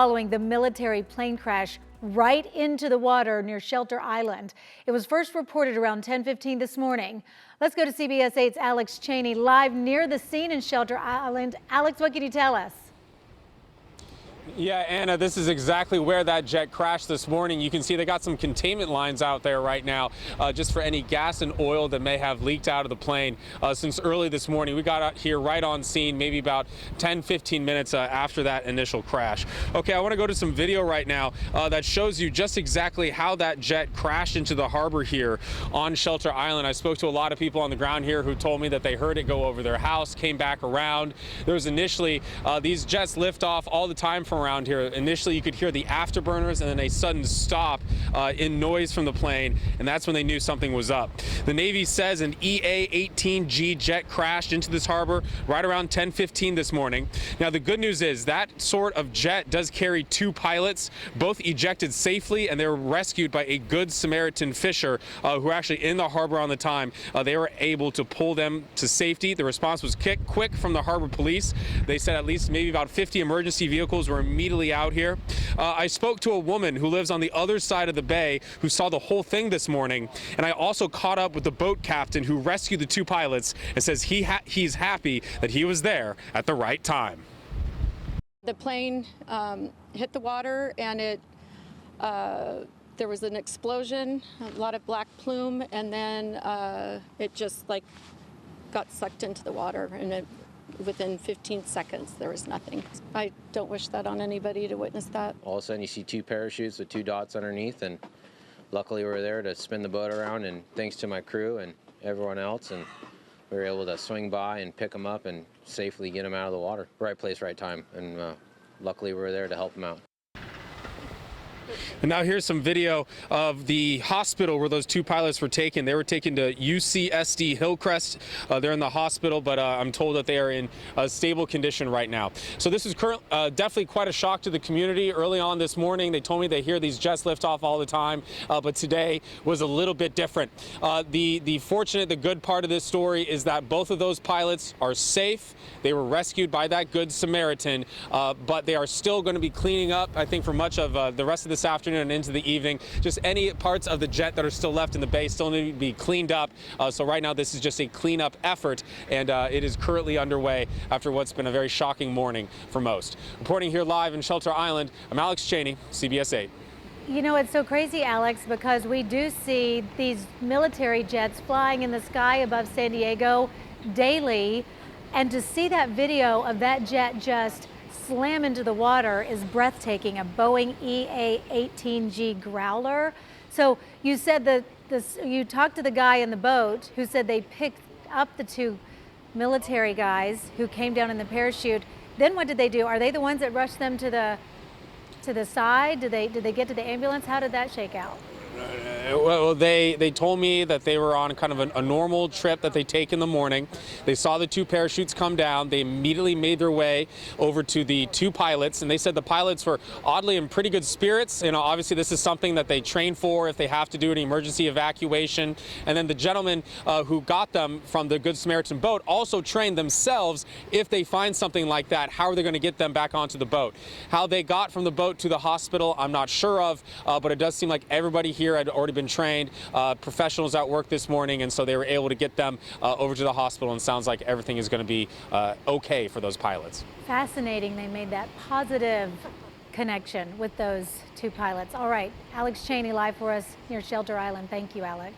Following the military plane crash right into the water near Shelter Island. It was first reported around 10:15 this morning. Let's go to CBS 8's Alex Cheney live near the scene in Shelter Island. Alex, what can you tell us? Yeah, Anna, this is exactly where that jet crashed this morning. You can see they got some containment lines out there right now just for any gas and oil that may have leaked out of the plane since early this morning. We got out here right on scene, maybe about 10-15 minutes after that initial crash. Okay, I want to go to some video right now that shows you just exactly how that jet crashed into the harbor here on Shelter Island. I spoke to a lot of people on the ground here who told me that they heard it go over their house, came back around. There was initially these jets lift off all the time from around here. Initially, you could hear the afterburners and then a sudden stop in noise from the plane, and that's when they knew something was up. The Navy says an EA-18G jet crashed into this harbor right around 10:15 this morning. Now, the good news is that sort of jet does carry two pilots, both ejected safely, and they were rescued by a Good Samaritan fisher who were actually in the harbor on the time. They were able to pull them to safety. The response was quick from the harbor police. They said at least maybe about 50 emergency vehicles were immediately out here. I spoke to a woman who lives on the other side of the bay who saw the whole thing this morning, and I also caught up with the boat captain who rescued the two pilots and says he's happy that he was there at the right time. The plane hit the water, and there was an explosion, a lot of black plume, and then it just like got sucked into the water, and within 15 seconds, there was nothing. I don't wish that on anybody to witness that. All of a sudden, you see two parachutes with two dots underneath, and luckily we were there to spin the boat around, and thanks to my crew and everyone else, and we were able to swing by and pick them up and safely get them out of the water. Right place, right time, and luckily we were there to help them out. And now here's some video of the hospital where those two pilots were taken. They were taken to UCSD Hillcrest. They're in the hospital, but I'm told that they are in a stable condition right now. So this is definitely quite a shock to the community. Early on this morning, they told me they hear these jets lift off all the time, but today was a little bit different. The good part of this story is that both of those pilots are safe. They were rescued by that Good Samaritan, but they are still going to be cleaning up, I think, for much of the rest of this afternoon and into the evening. Just any parts of the jet that are still left in the bay still need to be cleaned up. So right now this is just a cleanup effort, and it is currently underway after what's been a very shocking morning for most. Reporting here live in Shelter Island, I'm Alex Cheney, CBS 8. You know, it's so crazy, Alex, because we do see these military jets flying in the sky above San Diego daily, and to see that video of that jet just slam into the water is breathtaking. A Boeing EA-18G Growler. So you said you talked to the guy in the boat who said they picked up the two military guys who came down in the parachute. Then what did they do? Are they the ones that rushed them to the side? Did they get to the ambulance? How did that shake out? Well, they told me that they were on kind of a normal trip that they take in the morning. They saw the two parachutes come down. They immediately made their way over to the two pilots, and they said the pilots were oddly in pretty good spirits. You know, obviously this is something that they train for if they have to do an emergency evacuation. And then the gentleman who got them from the Good Samaritan boat also trained themselves if they find something like that, how are they going to get them back onto the boat? How they got from the boat to the hospital, I'm not sure of, but it does seem like everybody here had already been trained, professionals at work this morning, and so they were able to get them over to the hospital, and sounds like everything is going to be okay for those pilots. Fascinating. They made that positive connection with those two pilots. All right, Alex Cheney live for us near Shelter Island. Thank you, Alex.